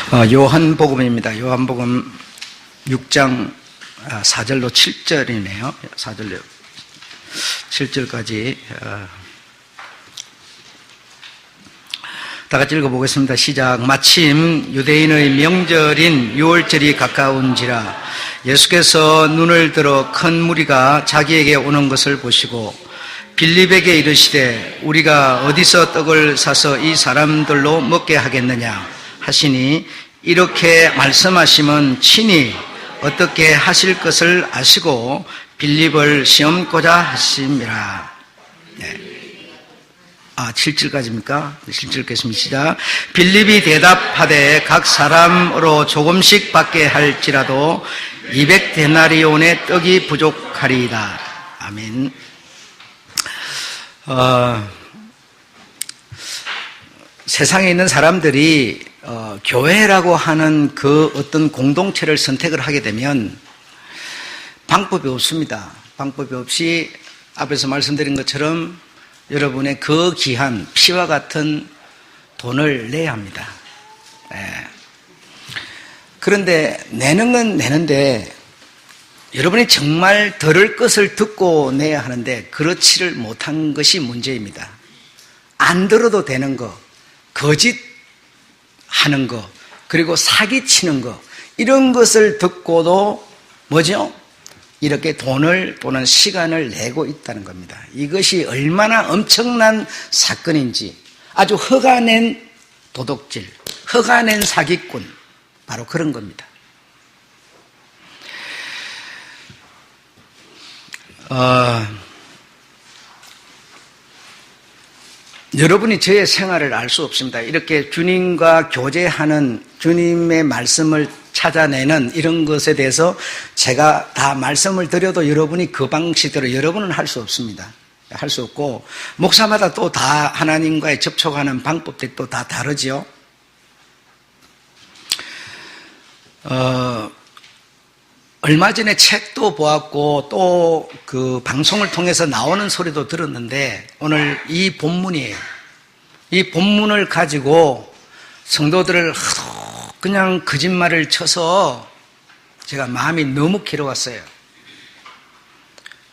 요한복음입니다. 요한복음 6장 4절로 7절이네요. 4절로 7절까지 다 같이 읽어보겠습니다. 시작. 마침 유대인의 명절인 유월절이 가까운지라 예수께서 눈을 들어 큰 무리가 자기에게 오는 것을 보시고 빌립에게 이르시되 우리가 어디서 떡을 사서 이 사람들로 먹게 하겠느냐 하시니 이렇게 말씀하시면 친히 어떻게 하실 것을 아시고 빌립을 시험고자 하심이라. 네. 7절까지입니까? 7절 읽겠습니다. 시작. 빌립이 대답하되 각 사람으로 조금씩 받게 할지라도 200데나리온의 떡이 부족하리이다. 아멘. 세상에 있는 사람들이 교회라고 하는 그 어떤 공동체를 선택을 하게 되면 방법이 없습니다. 방법이 없이 앞에서 말씀드린 것처럼 여러분의 그 귀한 피와 같은 돈을 내야 합니다. 네. 그런데 내는 건 내는데 여러분이 정말 들을 것을 듣고 내야 하는데 그렇지를 못한 것이 문제입니다. 안 들어도 되는 거, 거짓 하는 거, 그리고 사기치는 거, 이런 것을 듣고도 뭐죠? 이렇게 돈을 또는 시간을 내고 있다는 겁니다. 이것이 얼마나 엄청난 사건인지, 아주 허가낸 도둑질, 허가낸 사기꾼, 바로 그런 겁니다. 여러분이 저의 생활을 알 수 없습니다. 이렇게 주님과 교제하는, 주님의 말씀을 찾아내는 이런 것에 대해서 제가 다 말씀을 드려도 여러분이 그 방식대로 여러분은 할 수 없습니다. 할 수 없고, 목사마다 또 다 하나님과의 접촉하는 방법들이 또 다 다르죠. 얼마 전에 책도 보았고 또 그 방송을 통해서 나오는 소리도 들었는데 오늘 이 본문이에요. 이 본문을 가지고 성도들을 하도 그냥 거짓말을 쳐서 제가 마음이 너무 괴로웠어요.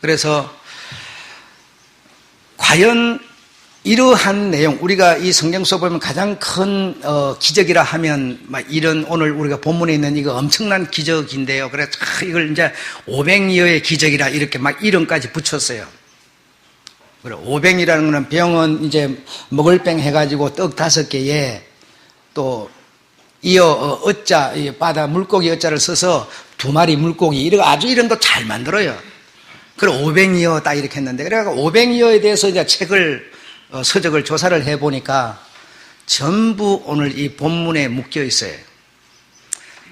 그래서 과연 이러한 내용, 우리가 이 성경 속 보면 가장 큰 기적이라 하면 막 이런, 오늘 우리가 본문에 있는 이거 엄청난 기적인데요. 그래서 이걸 이제 500여의 기적이라 이렇게 막 이름까지 붙였어요. 그래, 500이라는 거는 병은 이제 먹을 병 해가지고 떡 5개에 또 이어 어자, 바다 물고기 어자를 써서 2마리 물고기, 이런 아주 이름도 잘 만들어요. 그래 500이어 딱 이렇게 했는데, 그래가지고 500이어에 대해서 이제 책을 서적을 조사를 해보니까 전부 오늘 이 본문에 묶여 있어요.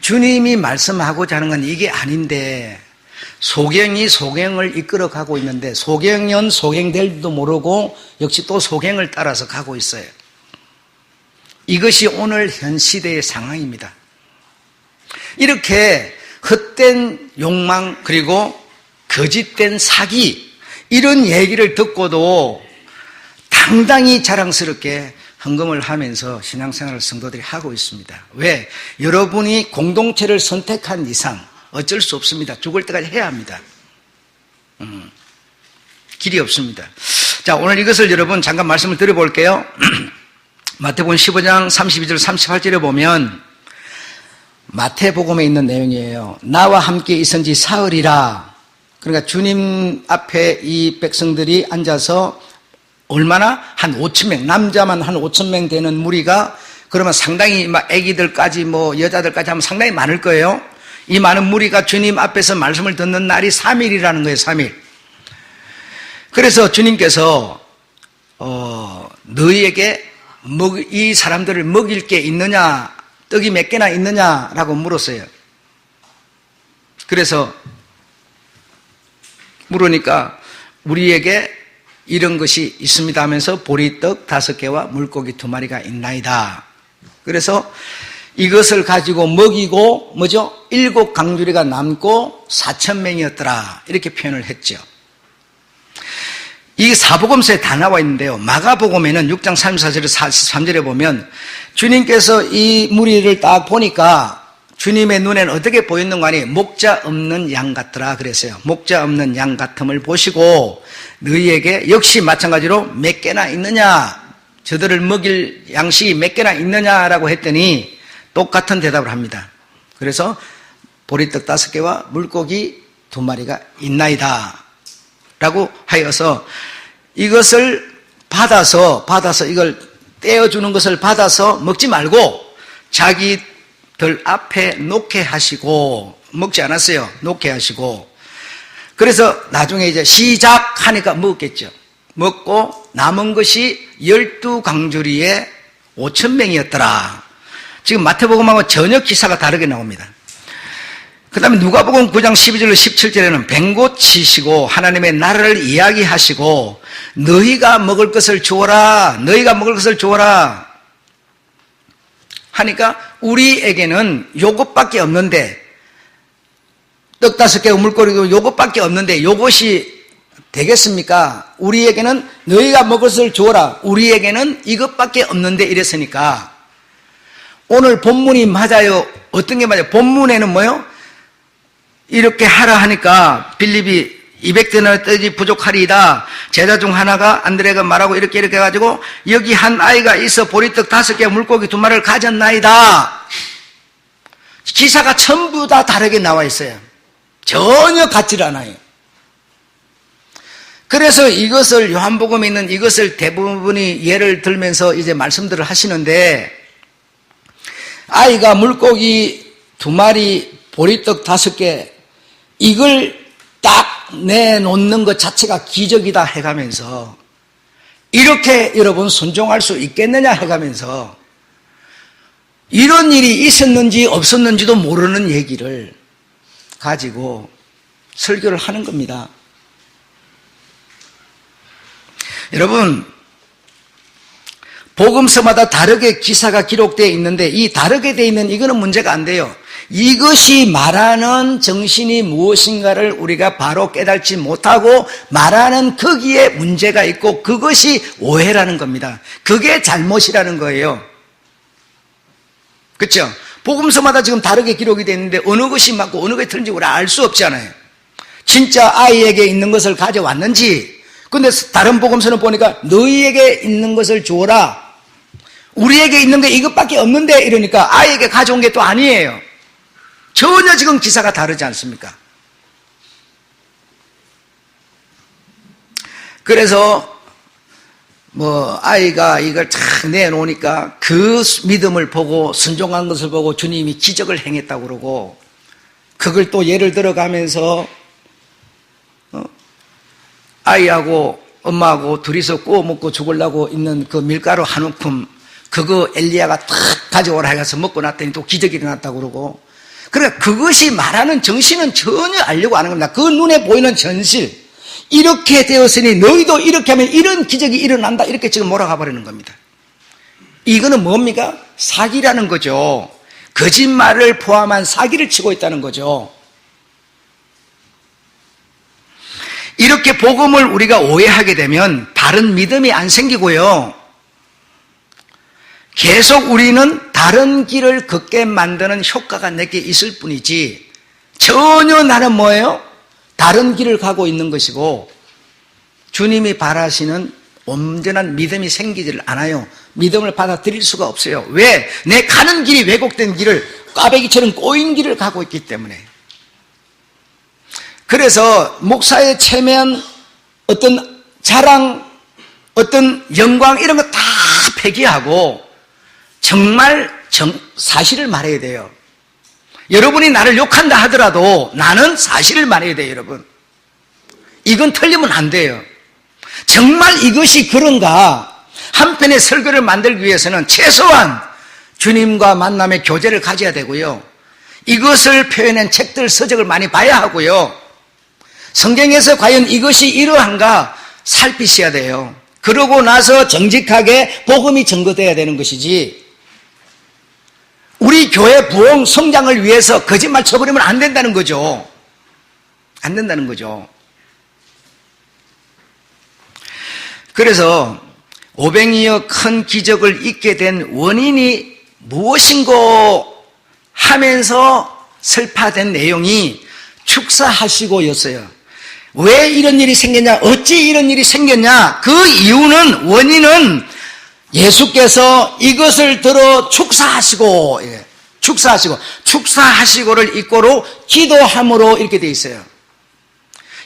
주님이 말씀하고자 하는 건 이게 아닌데 소경이 소경을 이끌어가고 있는데 소경은 소경될지도 모르고 역시 또 소경을 따라서 가고 있어요. 이것이 오늘 현 시대의 상황입니다. 이렇게 헛된 욕망 그리고 거짓된 사기, 이런 얘기를 듣고도 상당히 자랑스럽게 헌금을 하면서 신앙생활을 성도들이 하고 있습니다. 왜? 여러분이 공동체를 선택한 이상 어쩔 수 없습니다. 죽을 때까지 해야 합니다. 길이 없습니다. 자, 오늘 이것을 여러분 잠깐 말씀을 드려볼게요. 마태복음 15장 32절 38절에 보면 마태복음에 있는 내용이에요. 나와 함께 있은 지 사흘이라. 그러니까 주님 앞에 이 백성들이 앉아서 얼마나? 한 5,000명, 남자만 한 5,000명 되는 무리가, 그러면 상당히 막 애기들까지 뭐 여자들까지 하면 상당히 많을 거예요. 이 많은 무리가 주님 앞에서 말씀을 듣는 날이 3일이라는 거예요. 3일. 그래서 주님께서 너희에게 이 사람들을 먹일 게 있느냐, 떡이 몇 개나 있느냐라고 물었어요. 그래서 물으니까 우리에게 이런 것이 있습니다 하면서 보리떡 5개와 물고기 2마리가 있나이다. 그래서 이것을 가지고 먹이고 뭐죠? 7강주리가 남고 4,000명이었더라. 이렇게 표현을 했죠. 이 사복음서에 다 나와 있는데요. 마가복음에는 6장 34절에서 43절에 보면 주님께서 이 무리를 딱 보니까 주님의 눈에는 어떻게 보였는가 하니 목자 없는 양 같더라 그랬어요. 목자 없는 양 같음을 보시고 너희에게 역시 마찬가지로 몇 개나 있느냐, 저들을 먹일 양식이 몇 개나 있느냐라고 했더니 똑같은 대답을 합니다. 그래서 보리떡 5개와 물고기 2마리가 있나이다 라고 하여서 이것을 받아서 이걸 떼어주는 것을 받아서 먹지 말고 자기들 앞에 놓게 하시고, 먹지 않았어요. 놓게 하시고, 그래서 나중에 이제 시작하니까 먹었겠죠. 먹고 남은 것이 12강주리에 5,000명이었더라. 지금 마태복음하고 전혀 기사가 다르게 나옵니다. 그 다음에 누가복음 9장 12절로 17절에는 뱅고 치시고 하나님의 나라를 이야기하시고 너희가 먹을 것을 주어라, 너희가 먹을 것을 주어라 하니까 우리에게는 요것밖에 없는데, 떡 5개와 물고기도 요것밖에 없는데 요것이 되겠습니까? 우리에게는 너희가 먹을 것을 주어라, 우리에게는 이것밖에 없는데 이랬으니까 오늘 본문이 맞아요. 어떤 게 맞아요? 본문에는 뭐요? 이렇게 하라 하니까 빌립이 200데나리 떡이 부족하리이다. 제자 중 하나가 안드레가 말하고 이렇게 해가지고 여기 한 아이가 있어 보리떡 5개 물고기 2마리를 가졌나이다. 기사가 전부 다 다르게 나와 있어요. 전혀 같질 않아요. 그래서 이것을 요한복음에 있는 이것을 대부분이 예를 들면서 이제 말씀들을 하시는데, 아이가 물고기 2마리 보리떡 5개 이걸 딱 내놓는 것 자체가 기적이다 해가면서, 이렇게 여러분 순종할 수 있겠느냐 해가면서 이런 일이 있었는지 없었는지도 모르는 얘기를 가지고 설교를 하는 겁니다. 여러분, 복음서마다 다르게 기사가 기록되어 있는데 이 다르게 되어 있는 이거는 문제가 안 돼요. 이것이 말하는 정신이 무엇인가를 우리가 바로 깨닫지 못하고 말하는 거기에 문제가 있고 그것이 오해라는 겁니다. 그게 잘못이라는 거예요. 그렇죠? 복음서마다 지금 다르게 기록이 되어 있는데 어느 것이 맞고 어느 것이 틀린지 우리가 알 수 없잖아요. 진짜 아이에게 있는 것을 가져왔는지, 근데 다른 복음서는 보니까 너희에게 있는 것을 주어라, 우리에게 있는 게 이것밖에 없는데 이러니까 아이에게 가져온 게 또 아니에요. 전혀 지금 기사가 다르지 않습니까? 그래서 아이가 이걸 탁 내놓으니까 그 믿음을 보고 순종한 것을 보고 주님이 기적을 행했다고 그러고, 그걸 또 예를 들어가면서 아이하고 엄마하고 둘이서 구워 먹고 죽으려고 있는 그 밀가루 한 움큼 그거 엘리야가 탁 가져오라 해서 먹고 났더니 또 기적이 일어났다고 그러고, 그러니까 그것이 말하는 정신은 전혀 알려고 하는 겁니다. 그 눈에 보이는 현실, 이렇게 되었으니 너희도 이렇게 하면 이런 기적이 일어난다, 이렇게 지금 몰아가 버리는 겁니다. 이거는 뭡니까? 사기라는 거죠. 거짓말을 포함한 사기를 치고 있다는 거죠. 이렇게 복음을 우리가 오해하게 되면 바른 믿음이 안 생기고요, 계속 우리는 다른 길을 걷게 만드는 효과가 내게 있을 뿐이지 전혀 나는 뭐예요? 다른 길을 가고 있는 것이고 주님이 바라시는 온전한 믿음이 생기지를 않아요. 믿음을 받아들일 수가 없어요. 왜? 내 가는 길이 왜곡된 길을, 꽈배기처럼 꼬인 길을 가고 있기 때문에. 그래서 목사의 체면, 어떤 자랑, 어떤 영광 이런 거 다 폐기하고 정말 사실을 말해야 돼요. 여러분이 나를 욕한다 하더라도 나는 사실을 말해야 돼요, 여러분. 이건 틀리면 안 돼요. 정말 이것이 그런가? 한편의 설교를 만들기 위해서는 최소한 주님과 만남의 교제를 가져야 되고요, 이것을 표현한 책들, 서적을 많이 봐야 하고요, 성경에서 과연 이것이 이러한가 살피셔야 돼요. 그러고 나서 정직하게 복음이 증거되어야 되는 것이지, 우리 교회 부흥 성장을 위해서 거짓말 쳐버리면 안 된다는 거죠. 안 된다는 거죠. 그래서 500여 큰 기적을 있게 된 원인이 무엇인고 하면서 설파된 내용이 축사하시고였어요. 왜 이런 일이 생겼냐? 어찌 이런 일이 생겼냐? 그 이유는, 원인은 예수께서 이것을 들어 축사하시고, 축사하시고를 이꼬로 기도함으로 이렇게 되어 있어요.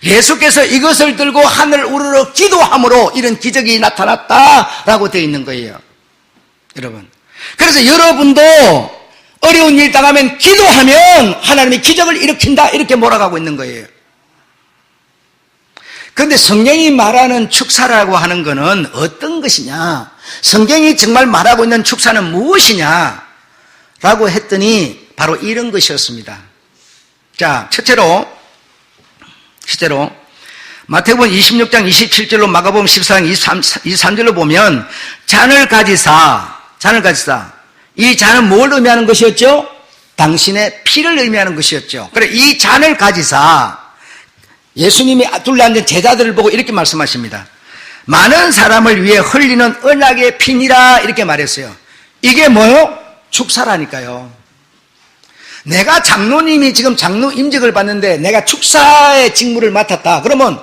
예수께서 이것을 들고 하늘 우러러 기도함으로 이런 기적이 나타났다라고 되어 있는 거예요. 여러분. 그래서 여러분도 어려운 일 당하면 기도하면 하나님이 기적을 일으킨다, 이렇게 몰아가고 있는 거예요. 그런데 성경이 말하는 축사라고 하는 것은 어떤 것이냐? 성경이 정말 말하고 있는 축사는 무엇이냐? 라고 했더니 바로 이런 것이었습니다. 자, 첫째로 마태복음 26장 27절로 마가복음 14장 23절로 보면 잔을 가지사, 이 잔은 뭘 의미하는 것이었죠? 당신의 피를 의미하는 것이었죠. 그래, 이 잔을 가지사, 예수님이 둘러앉은 제자들을 보고 이렇게 말씀하십니다. 많은 사람을 위해 흘리는 언약의 피니라, 이렇게 말했어요. 이게 뭐요? 축사라니까요. 내가 장로님이 지금 장로 임직을 받는데 내가 축사의 직무를 맡았다. 그러면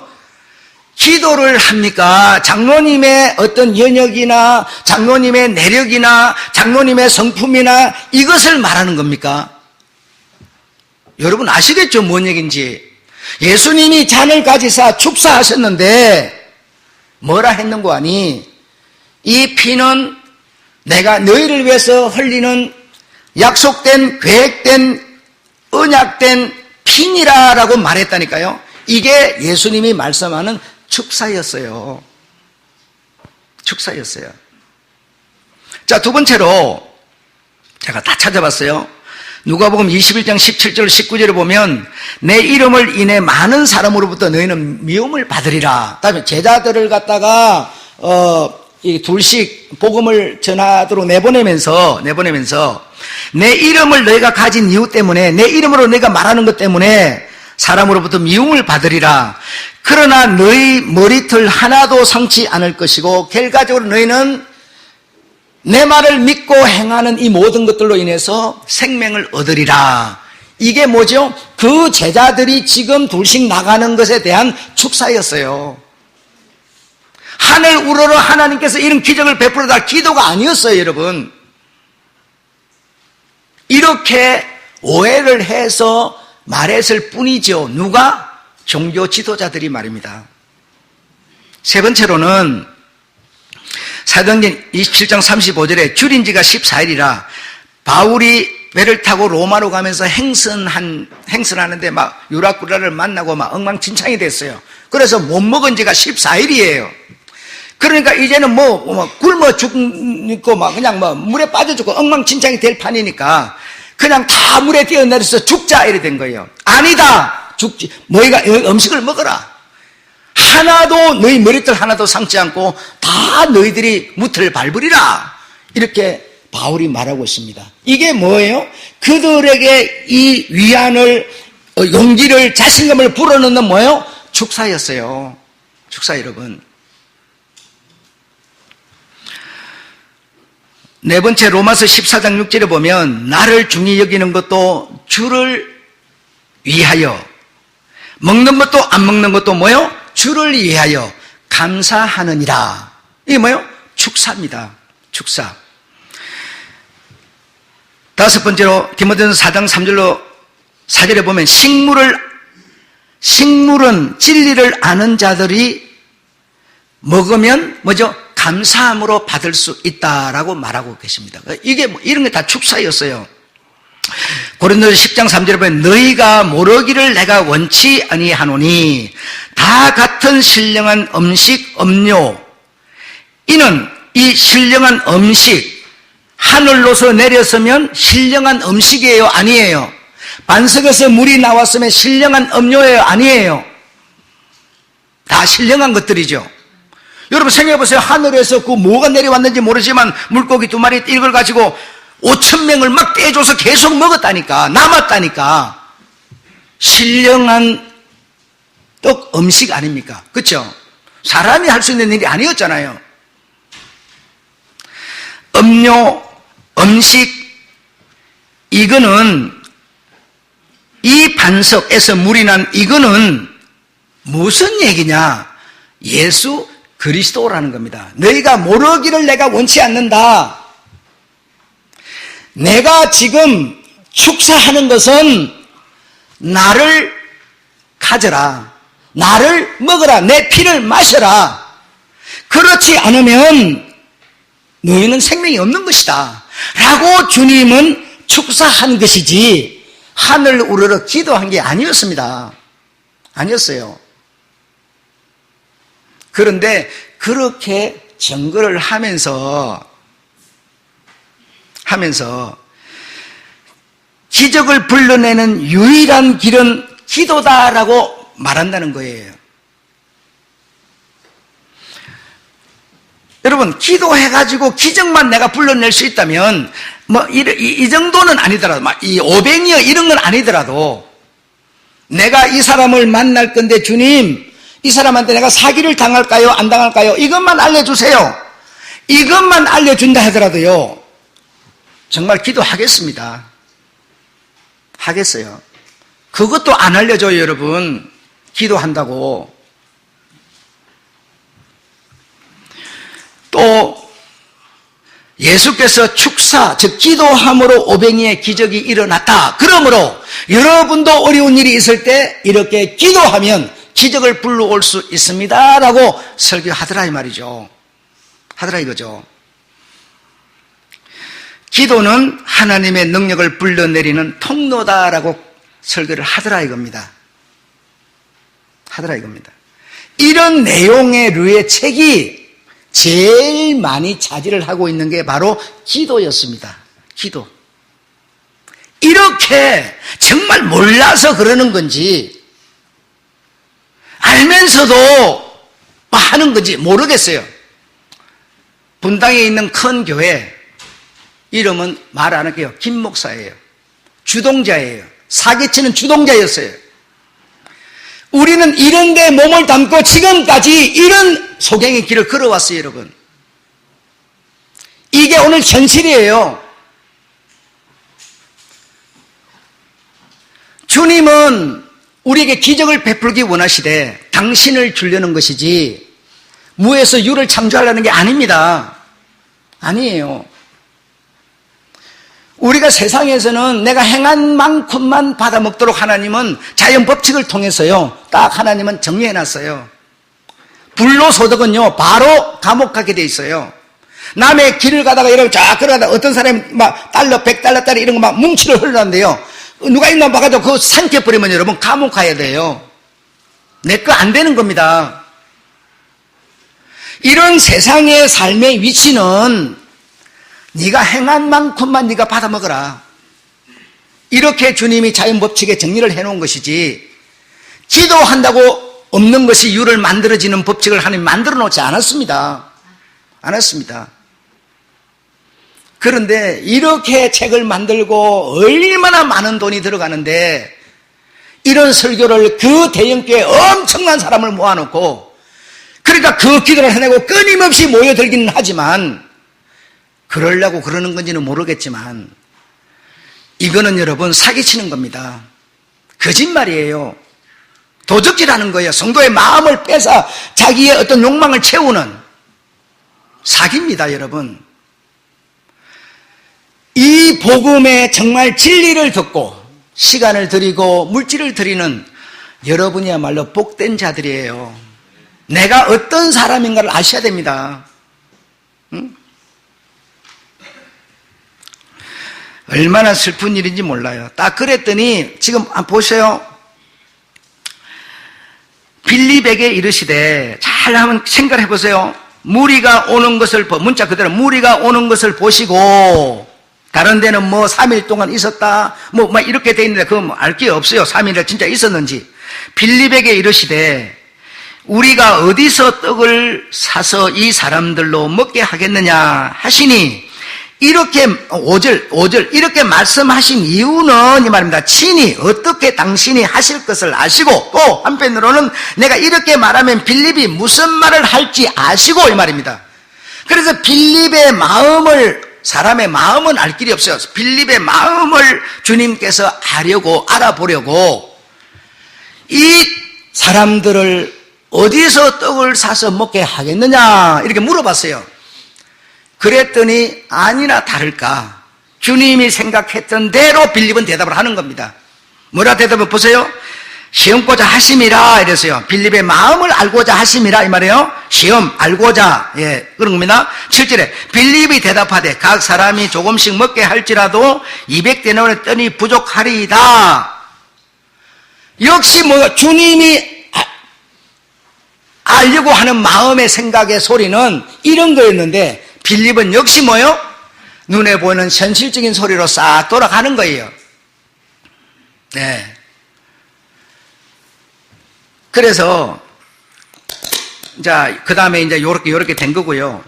기도를 합니까? 장로님의 어떤 연역이나 장로님의 내력이나 장로님의 성품이나 이것을 말하는 겁니까? 여러분 아시겠죠? 뭔 얘기인지. 예수님이 잔을 가지사 축사하셨는데 뭐라 했는고 하니, 이 피는 내가 너희를 위해서 흘리는 약속된, 계획된, 언약된 피니라라고 말했다니까요. 이게 예수님이 말씀하는 축사였어요. 축사였어요. 자, 두 번째로 제가 다 찾아봤어요. 누가복음 21장 17절 19절을 보면 내 이름을 인해 많은 사람으로부터 너희는 미움을 받으리라. 다음에 제자들을 갖다가 이 둘씩 복음을 전하도록 내보내면서 내 이름을 너희가 가진 이유 때문에, 내 이름으로 너희가 말하는 것 때문에 사람으로부터 미움을 받으리라. 그러나 너희 머리털 하나도 상치 않을 것이고 결과적으로 너희는 내 말을 믿고 행하는 이 모든 것들로 인해서 생명을 얻으리라. 이게 뭐죠? 그 제자들이 지금 둘씩 나가는 것에 대한 축사였어요. 하늘 우러러 하나님께서 이런 기적을 베풀어 달 기도가 아니었어요, 여러분. 이렇게 오해를 해서 말했을 뿐이죠. 누가? 종교 지도자들이 말입니다. 세 번째로는 사도행전 27장 35절에 줄인 지가 14일이라 바울이 배를 타고 로마로 가면서 행선하는데 막 유라꾸라를 만나고 막 엉망진창이 됐어요. 그래서 못 먹은 지가 14일이에요. 그러니까 이제는 굶어 죽고 그냥 물에 빠져 죽고 엉망진창이 될 판이니까 그냥 다 물에 뛰어내려서 죽자, 이래 된 거예요. 아니다, 죽지. 너희가 음식을 먹어라. 하나도, 너희 머리털 하나도 상치 않고 다 너희들이 무틀을 밟으리라. 이렇게 바울이 말하고 있습니다. 이게 뭐예요? 그들에게 이 위안을, 용기를, 자신감을 불어넣는 뭐예요? 축사였어요. 축사, 여러분. 네 번째 로마서 14장 6절에 보면 나를 중히 여기는 것도 주를 위하여, 먹는 것도 안 먹는 것도 뭐예요? 주를 위하여 감사하느니라. 이게 뭐예요? 축사입니다. 축사. 다섯 번째로 디모데전서 4장 3절로 4절에 보면 식물은 진리를 아는 자들이 먹으면 뭐죠? 감사함으로 받을 수 있다라고 말하고 계십니다. 이게 이런 게 다 축사였어요. 고린도서 10장 3절에 보면 너희가 모르기를 내가 원치 아니하노니 다 같은 신령한 음식 음료, 이는 이 신령한 음식 하늘로서 내렸으면 신령한 음식이에요, 아니에요? 반석에서 물이 나왔으면 신령한 음료예요, 아니에요? 다 신령한 것들이죠. 여러분 생각해보세요. 하늘에서 그 뭐가 내려왔는지 모르지만 물고기 2마리 이걸 가지고 5,000명을 막 떼줘서 계속 먹었다니까, 남았다니까. 신령한 떡 음식 아닙니까? 그렇죠? 사람이 할 수 있는 일이 아니었잖아요. 음료, 음식, 이거는 이 반석에서 물이 난 이거는 무슨 얘기냐? 예수 그리스도라는 겁니다. 너희가 모르기를 내가 원치 않는다. 내가 지금 축사하는 것은 나를 가져라. 나를 먹어라. 내 피를 마셔라. 그렇지 않으면 너희는 생명이 없는 것이다. 라고 주님은 축사한 것이지 하늘 우러러 기도한 게 아니었습니다. 아니었어요. 그런데 그렇게 증거를 하면서 기적을 불러내는 유일한 길은 기도다라고 말한다는 거예요. 여러분, 기도해가지고 기적만 내가 불러낼 수 있다면 이 정도는 아니더라도 이 500여 이런 건 아니더라도 내가 이 사람을 만날 건데 주님, 이 사람한테 내가 사기를 당할까요? 안 당할까요? 이것만 알려주세요. 이것만 알려준다 하더라도요, 정말 기도하겠습니다. 하겠어요. 그것도 안 알려줘요, 여러분. 기도한다고. 또 예수께서 축사, 즉 기도함으로 500의 기적이 일어났다. 그러므로 여러분도 어려운 일이 있을 때 이렇게 기도하면 기적을 불러올 수 있습니다 라고 설교하더라 이 말이죠. 하더라 이거죠. 기도는 하나님의 능력을 불러내리는 통로다라고 설교를 하더라 이겁니다. 하더라 이겁니다. 이런 내용의 류의 책이 제일 많이 차지를 하고 있는 게 바로 기도였습니다. 기도. 이렇게 정말 몰라서 그러는 건지 알면서도 하는 건지 모르겠어요. 분당에 있는 큰 교회 이름은 말 안 할게요. 김 목사예요. 주동자예요. 사기치는 주동자였어요. 우리는 이런 데 몸을 담고 지금까지 이런 소경의 길을 걸어왔어요, 여러분. 이게 오늘 현실이에요. 주님은 우리에게 기적을 베풀기 원하시되 당신을 주려는 것이지 무에서 유를 창조하려는 게 아닙니다. 아니에요. 우리가 세상에서는 내가 행한 만큼만 받아먹도록 하나님은 자연 법칙을 통해서요, 딱 하나님은 정리해놨어요. 불로소득은요, 바로 감옥 가게 돼 있어요. 남의 길을 가다가 이러고 쫙 걸어가다가 어떤 사람이 막 달러, 100달러짜리 이런 거 막 뭉치를 흘러는데요. 누가 있나 봐가지고 그거 삼켜버리면 여러분 감옥 가야 돼요. 내 거 안 되는 겁니다. 이런 세상의 삶의 위치는 네가 행한 만큼만 네가 받아먹어라. 이렇게 주님이 자연법칙에 정리를 해놓은 것이지 기도한다고 없는 것이 유를 만들어지는 법칙을 하나님 만들어 놓지 않았습니다. 않았습니다. 그런데 이렇게 책을 만들고 얼마나 많은 돈이 들어가는데 이런 설교를 그 대형교회 엄청난 사람을 모아놓고 그러니까 그 기도를 해내고 끊임없이 모여들기는 하지만 그러려고 그러는 건지는 모르겠지만 이거는 여러분 사기치는 겁니다. 거짓말이에요. 도적질하는 거예요. 성도의 마음을 빼서 자기의 어떤 욕망을 채우는 사기입니다, 여러분. 이 복음의 정말 진리를 듣고 시간을 들이고 물질을 들이는 여러분이야말로 복된 자들이에요. 내가 어떤 사람인가를 아셔야 됩니다. 응? 얼마나 슬픈 일인지 몰라요. 딱 그랬더니 지금 보세요. 빌립에게 이르시되 잘 한번 생각해 보세요. 무리가 오는 것을 문자 그대로 무리가 오는 것을 보시고 다른 데는 뭐 3일 동안 있었다 뭐 이렇게 돼 있는데 그건 알 게 없어요. 3일에 진짜 있었는지. 빌립에게 이르시되 우리가 어디서 떡을 사서 이 사람들로 먹게 하겠느냐 하시니 이렇게 5절 이렇게 말씀하신 이유는 이 말입니다. 친히 어떻게 당신이 하실 것을 아시고 또 한편으로는 내가 이렇게 말하면 빌립이 무슨 말을 할지 아시고 이 말입니다. 그래서 빌립의 마음을, 사람의 마음은 알 길이 없어요. 빌립의 마음을 주님께서 알아보려고 이 사람들을 어디서 떡을 사서 먹게 하겠느냐 이렇게 물어봤어요. 그랬더니 아니나 다를까 주님이 생각했던 대로 빌립은 대답을 하는 겁니다. 뭐라 대답을 보세요. 시험고자 하심이라 이랬어요. 빌립의 마음을 알고자 하심이라 이 말이에요. 시험 알고자 그런 겁니다. 7절에 빌립이 대답하되 각 사람이 조금씩 먹게 할지라도 200데나리온의 떡이 부족하리이다. 역시 주님이 알려고 하는 마음의 생각의 소리는 이런 거였는데 빌립은 역시 눈에 보이는 현실적인 소리로 싹 돌아가는 거예요. 네. 그래서, 자, 그 다음에 이제 요렇게 된 거고요.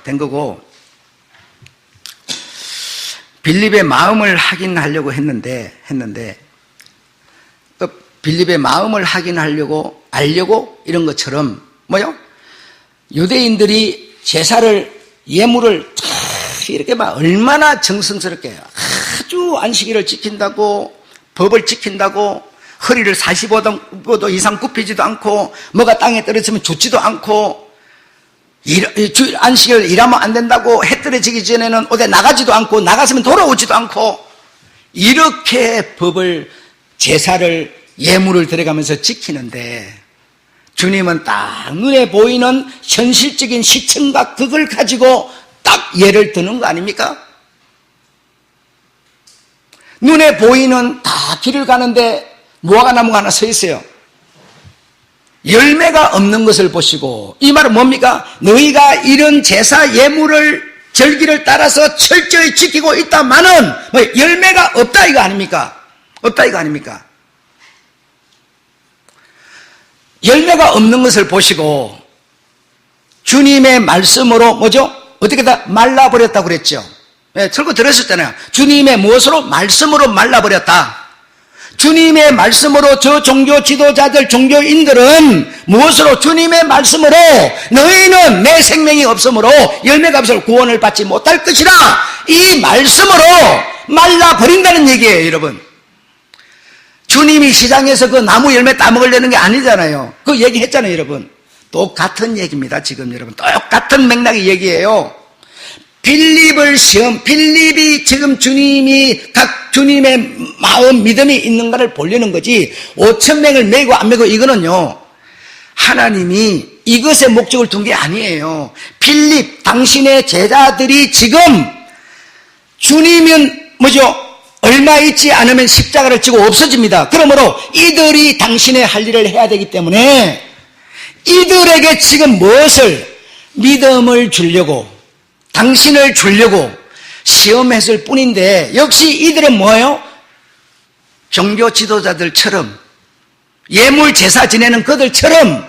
빌립의 마음을 확인하려고 했는데, 빌립의 마음을 확인하려고, 알려고 이런 것처럼, 유대인들이 제사를 예물을 이렇게 막 얼마나 정성스럽게 아주 안식일을 지킨다고 법을 지킨다고 허리를 45도 이상 굽히지도 않고 뭐가 땅에 떨어지면 죽지도 않고 안식일 일하면 안 된다고 해 떨어지기 전에는 어디 나가지도 않고 나갔으면 돌아오지도 않고 이렇게 법을 제사를 예물을 들어가면서 지키는데 주님은 딱 눈에 보이는 현실적인 시청각 그걸 가지고 딱 예를 드는 거 아닙니까? 눈에 보이는 다 길을 가는데 무화과나무가 하나 서 있어요. 열매가 없는 것을 보시고 이 말은 뭡니까? 너희가 이런 제사 예물을 절기를 따라서 철저히 지키고 있다마는 열매가 없다 이거 아닙니까? 없다 이거 아닙니까? 열매가 없는 것을 보시고 주님의 말씀으로 어떻게 다 말라버렸다고 그랬죠. 철거 들었었잖아요. 주님의 무엇으로? 말씀으로 말라버렸다. 주님의 말씀으로 저 종교 지도자들, 종교인들은 무엇으로? 주님의 말씀으로 너희는 내 생명이 없으므로 열매가 없으므로 구원을 받지 못할 것이라 이 말씀으로 말라버린다는 얘기예요, 여러분. 주님이 시장에서 그 나무 열매 따먹으려는 게 아니잖아요. 그 얘기했잖아요, 여러분. 똑같은 얘기입니다, 지금 여러분. 똑같은 맥락의 얘기예요. 빌립이 지금 주님의 마음, 믿음이 있는가를 보려는 거지, 5,000명을 메고 안 메고 이거는요, 하나님이 이것에 목적을 둔 게 아니에요. 빌립, 당신의 제자들이 지금 주님은 얼마 있지 않으면 십자가를 지고 없어집니다. 그러므로 이들이 당신의 할 일을 해야 되기 때문에 이들에게 지금 무엇을 믿음을 주려고 당신을 주려고 시험했을 뿐인데 역시 이들은 뭐예요? 종교 지도자들처럼 예물 제사 지내는 그들처럼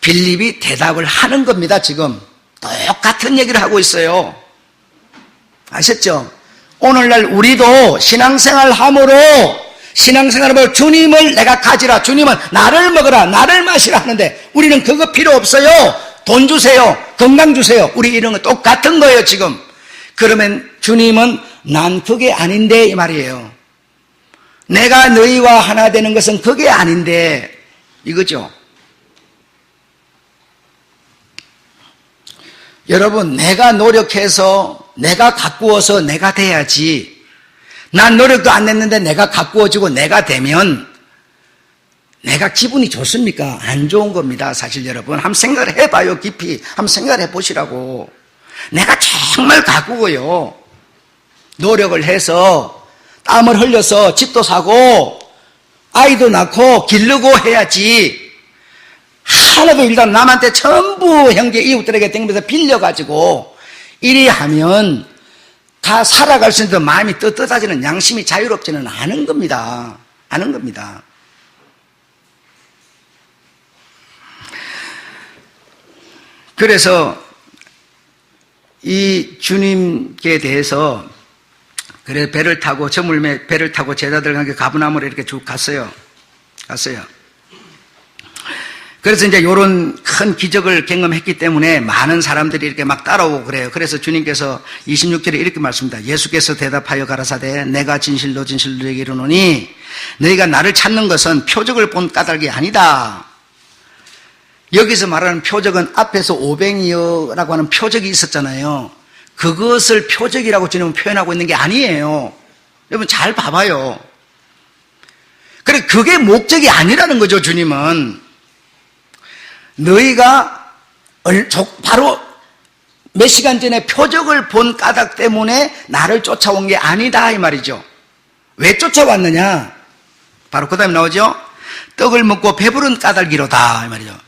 빌립이 대답을 하는 겁니다. 지금 똑같은 얘기를 하고 있어요. 아셨죠? 오늘날 우리도 신앙생활함으로 주님을 내가 가지라, 주님은 나를 먹으라, 나를 마시라 하는데 우리는 그거 필요 없어요. 돈 주세요, 건강 주세요. 우리 이런 거 똑같은 거예요 지금. 그러면 주님은 난 그게 아닌데 이 말이에요. 내가 너희와 하나 되는 것은 그게 아닌데 이거죠. 여러분, 내가 노력해서 내가 가꾸어서 내가 돼야지. 난 노력도 안 했는데 내가 가꾸어지고 내가 되면 내가 기분이 좋습니까? 안 좋은 겁니다. 사실 여러분 한번 생각을 해봐요. 깊이 한번 생각을 해보시라고. 내가 정말 가꾸고요 노력을 해서 땀을 흘려서 집도 사고 아이도 낳고 기르고 해야지. 하나도 일단 남한테 전부 형제 이웃들에게 댕겨서 빌려가지고 이리 하면 다 살아갈 수 있는 마음이 떳떳하지는, 양심이 자유롭지는 않은 겁니다. 않은 겁니다. 그래서 이 주님께 대해서 그래 배를 타고 저물매 배를 타고 제자들과 함께 가브나움으로 이렇게 쭉 갔어요. 그래서 이제 요런 큰 기적을 경험했기 때문에 많은 사람들이 이렇게 막 따라오고 그래요. 그래서 주님께서 26절에 이렇게 말씀합니다. 예수께서 대답하여 가라사대 내가 진실로 너에게 이르노니 너희가 나를 찾는 것은 표적을 본 까닭이 아니다. 여기서 말하는 표적은 앞에서 500여라고 하는 표적이 있었잖아요. 그것을 표적이라고 주님은 표현하고 있는 게 아니에요. 여러분 잘 봐봐요. 그래 그게 목적이 아니라는 거죠. 주님은 너희가 바로 몇 시간 전에 표적을 본 까닭 때문에 나를 쫓아온 게 아니다 이 말이죠. 왜 쫓아왔느냐? 바로 그 다음에 나오죠. 떡을 먹고 배부른 까닭이로다 이 말이죠.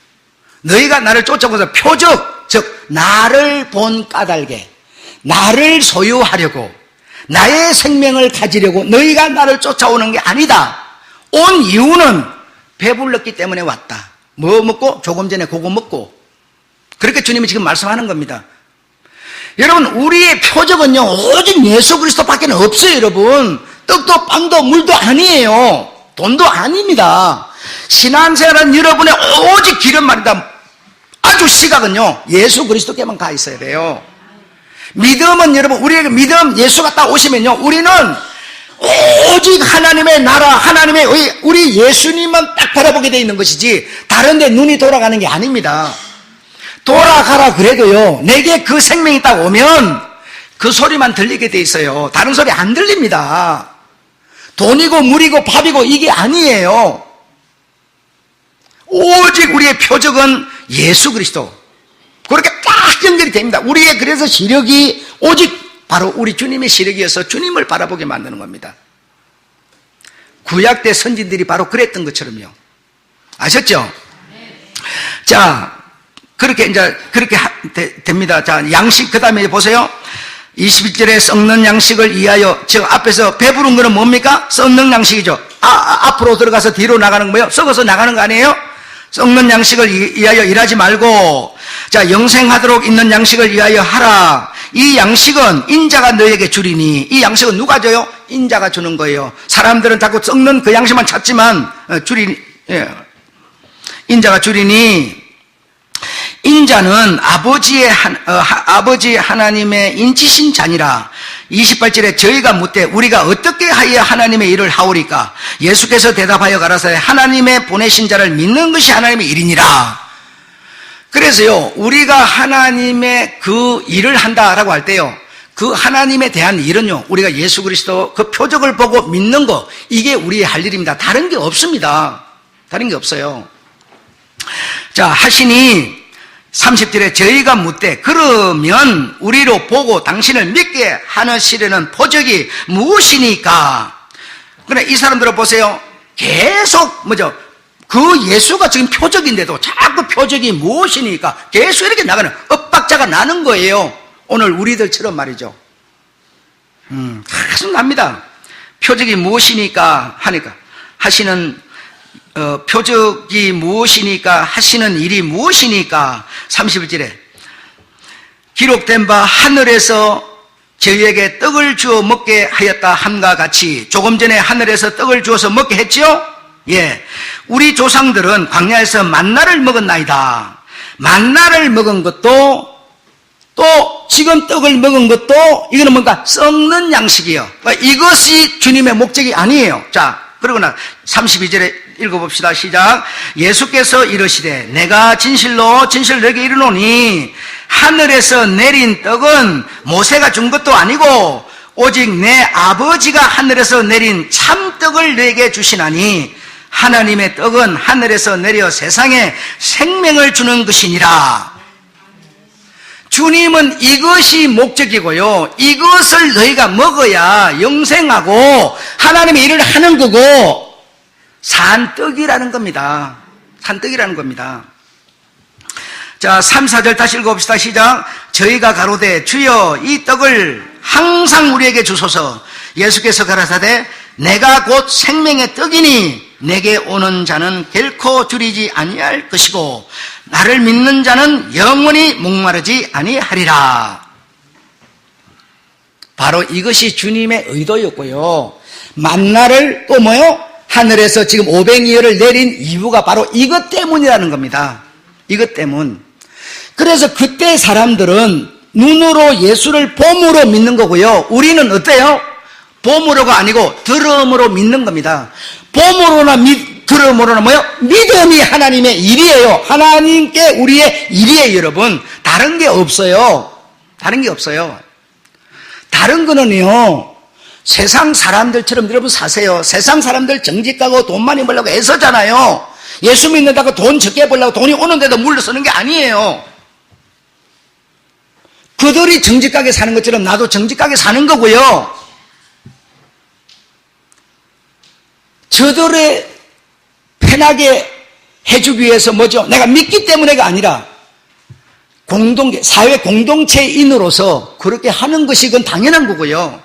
너희가 나를 쫓아오서 표적, 즉 나를 본 까닭에 나를 소유하려고 나의 생명을 가지려고 너희가 나를 쫓아오는 게 아니다. 온 이유는 배불렀기 때문에 왔다. 뭐 먹고? 조금 전에 그거 먹고. 그렇게 주님이 지금 말씀하는 겁니다. 여러분 우리의 표적은요 오직 예수 그리스도밖에 없어요. 여러분 떡도 빵도 물도 아니에요. 돈도 아닙니다. 신앙생활은 여러분의 오직 길은 말이다. 아주 시각은요 예수 그리스도께만 가 있어야 돼요. 믿음은 여러분 우리에게 믿음 예수가 딱 오시면요 우리는 오직 하나님의 나라 하나님의 우리 예수님만 딱 바라보게 돼 있는 것이지 다른 데 눈이 돌아가는 게 아닙니다. 돌아가라 그래도요 내게 그 생명이 딱 오면 그 소리만 들리게 돼 있어요. 다른 소리 안 들립니다. 돈이고 물이고 밥이고 이게 아니에요. 오직 우리의 표적은 예수 그리스도. 그렇게 딱 연결이 됩니다. 우리의 그래서 시력이 오직 바로 우리 주님의 시력이어서 주님을 바라보게 만드는 겁니다. 구약 때 선진들이 바로 그랬던 것처럼요. 아셨죠? 자, 그렇게 이제 그렇게 됩니다. 자, 양식 그다음에 보세요. 21절에 썩는 양식을 위하여 지금 앞에서 배부른 거는 뭡니까? 썩는 양식이죠. 앞으로 들어가서 뒤로 나가는 거예요. 썩어서 나가는 거 아니에요? 썩는 양식을 위하여 일하지 말고 자 영생하도록 있는 양식을 위하여 하라. 이 양식은 인자가 너에게 주리니 이 양식은 누가 줘요? 인자가 주는 거예요. 사람들은 자꾸 썩는 그 양식만 찾지만 인자가 주리니 인자는 아버지 하나님의 인치신 자니라. 28절에 저희가 묻되 우리가 어떻게 하여 하나님의 일을 하오리까? 예수께서 대답하여 가라사대 하나님의 보내신 자를 믿는 것이 하나님의 일이니라. 그래서요 우리가 하나님의 그 일을 한다라고 할 때요 그 하나님에 대한 일은요 우리가 예수 그리스도 그 표적을 보고 믿는 거 이게 우리의 할 일입니다. 다른 게 없습니다. 다른 게 없어요. 자 하시니 30절에 저희가 묻되 그러면 우리로 보고 당신을 믿게 하시려는 표적이 무엇이니까? 그러나 이 사람들을 보세요. 계속 뭐죠? 그 예수가 지금 표적인데도 자꾸 표적이 무엇이니까 계속 이렇게 나가는 엇박자가 나는 거예요. 오늘 우리들처럼 말이죠. 계속 납니다. 표적이 무엇이니까 하니까 하시는 표적이 무엇이니까 하시는 일이 무엇이니까 31절에 기록된 바 하늘에서 저희에게 떡을 주어 먹게 하였다 함과 같이 조금 전에 하늘에서 떡을 주어서 먹게 했죠? 예, 우리 조상들은 광야에서 만나를 먹었나이다. 만나를 먹은 것도 또 지금 떡을 먹은 것도 이거는 뭔가 썩는 양식이에요. 이것이 주님의 목적이 아니에요. 자, 그러거나 32절에 읽어봅시다. 시작. 예수께서 이르시되 내가 진실로 너에게 이르노니 하늘에서 내린 떡은 모세가 준 것도 아니고 오직 내 아버지가 하늘에서 내린 참떡을 너에게 주시나니 하나님의 떡은 하늘에서 내려 세상에 생명을 주는 것이니라. 주님은 이것이 목적이고요. 이것을 너희가 먹어야 영생하고 하나님의 일을 하는 거고 산떡이라는 겁니다. 산떡이라는 겁니다. 자, 3, 4절 다시 읽어봅시다. 시작. 저희가 가로되 주여 이 떡을 항상 우리에게 주소서. 예수께서 가라사대 내가 곧 생명의 떡이니 내게 오는 자는 결코 줄이지 아니할 것이고 나를 믿는 자는 영원히 목마르지 아니하리라. 바로 이것이 주님의 의도였고요. 만나를 또 뭐요? 하늘에서 지금 500여를 내린 이유가 바로 이것 때문이라는 겁니다. 이것 때문. 그래서 그때 사람들은 눈으로 예수를 봄으로 믿는 거고요. 우리는 어때요? 봄으로가 아니고 들음으로 믿는 겁니다. 봄으로나 들음으로는 뭐요? 믿음이 하나님의 일이에요. 하나님께 우리의 일이에요, 여러분. 다른 게 없어요. 다른 게 없어요. 다른 거는요, 세상 사람들처럼 여러분 사세요. 세상 사람들 정직 가고 돈 많이 벌려고 애쓰잖아요. 예수 믿는다고 돈 적게 벌려고 돈이 오는데도 물러서는 게 아니에요. 그들이 정직하게 사는 것처럼 나도 정직하게 사는 거고요. 저들의 편하게 해주기 위해서 뭐죠? 내가 믿기 때문에가 아니라 사회 공동체인으로서 그렇게 하는 것이 그건 당연한 거고요.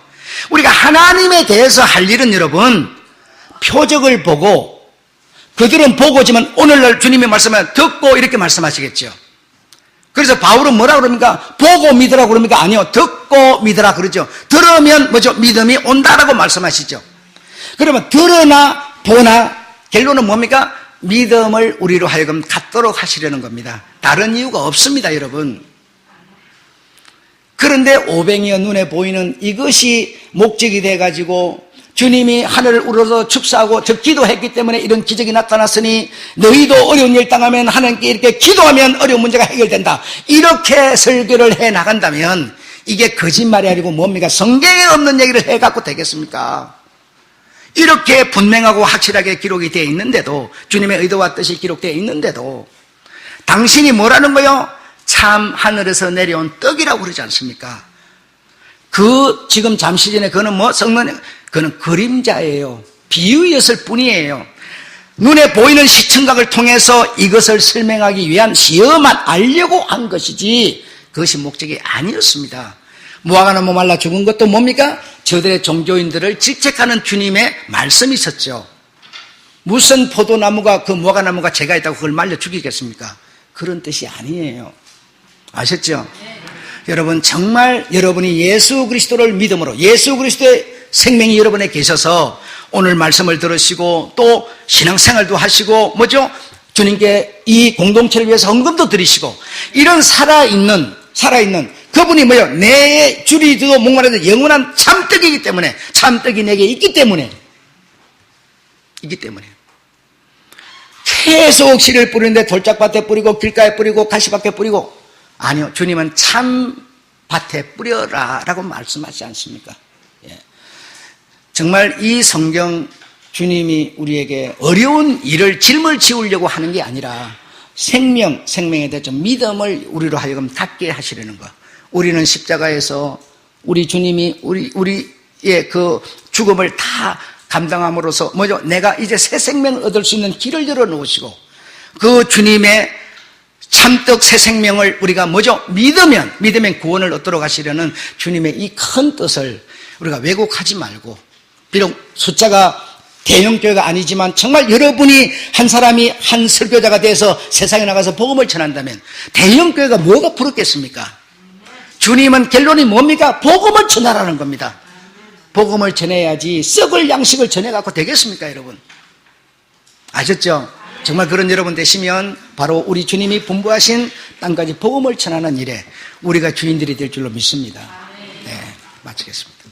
우리가 하나님에 대해서 할 일은 여러분, 표적을 보고, 그들은 보고지만 오늘날 주님이 말씀하면 듣고 이렇게 말씀하시겠죠. 그래서 바울은 뭐라 그럽니까? 보고 믿으라고 그럽니까? 아니요. 듣고 믿으라 그러죠. 들으면 뭐죠? 믿음이 온다라고 말씀하시죠. 그러면 들으나 보나 결론은 뭡니까? 믿음을 우리로 하여금 갖도록 하시려는 겁니다. 다른 이유가 없습니다, 여러분. 그런데 500여 눈에 보이는 이것이 목적이 돼가지고 주님이 하늘을 우러러 축사하고 저 기도했기 때문에 이런 기적이 나타났으니 너희도 어려운 일 당하면 하나님께 이렇게 기도하면 어려운 문제가 해결된다. 이렇게 설교를 해 나간다면 이게 거짓말이 아니고 뭡니까? 성경에 없는 얘기를 해갖고 되겠습니까? 이렇게 분명하고 확실하게 기록이 되어 있는데도, 주님의 의도와 뜻이 기록되어 있는데도 당신이 뭐라는 거요? 참 하늘에서 내려온 떡이라고 그러지 않습니까? 지금 잠시 전에 그는 그는 그림자예요. 비유였을 뿐이에요. 눈에 보이는 시청각을 통해서 이것을 설명하기 위한 시험만 알려고 한 것이지 그것이 목적이 아니었습니다. 무화과나무 말라 죽은 것도 뭡니까? 저들의 종교인들을 질책하는 주님의 말씀이 있었죠. 무슨 포도나무가 그 무화과나무가 죄가 있다고 그걸 말려 죽이겠습니까? 그런 뜻이 아니에요. 아셨죠? 여러분, 정말 여러분이 예수 그리스도를 믿음으로 예수 그리스도의 생명이 여러분에 계셔서 오늘 말씀을 들으시고 또 신앙생활도 하시고 뭐죠? 주님께 이 공동체를 위해서 헌금도 드리시고 이런 살아있는 그분이 뭐예요? 내 줄이도 목마르도 영원한 참떡이기 때문에, 참떡이 내게 있기 때문에 계속 씨를 뿌리는데 돌짝밭에 뿌리고 길가에 뿌리고 가시밭에 뿌리고, 아니요, 주님은 참밭에 뿌려라 라고 말씀하지 않습니까? 예. 정말 이 성경, 주님이 우리에게 어려운 일을 짊을 지우려고 하는 게 아니라 생명에 대해서 믿음을 우리로 하여금 갖게 하시려는 것. 우리는 십자가에서 우리 주님이 우리의 그 죽음을 다 감당함으로써 뭐죠? 내가 이제 새 생명을 얻을 수 있는 길을 열어놓으시고 그 주님의 참떡 새 생명을 우리가 뭐죠? 믿으면 구원을 얻도록 하시려는 주님의 이 큰 뜻을 우리가 왜곡하지 말고, 비록 숫자가 대형교회가 아니지만 정말 여러분이 한 사람이 한 설교자가 돼서 세상에 나가서 복음을 전한다면 대형교회가 뭐가 부럽겠습니까? 주님은 결론이 뭡니까? 복음을 전하라는 겁니다. 복음을 전해야지 썩을 양식을 전해갖고 되겠습니까, 여러분? 아셨죠? 정말 그런 여러분 되시면 바로 우리 주님이 분부하신 땅까지 복음을 전하는 일에 우리가 주인들이 될 줄로 믿습니다. 네, 마치겠습니다.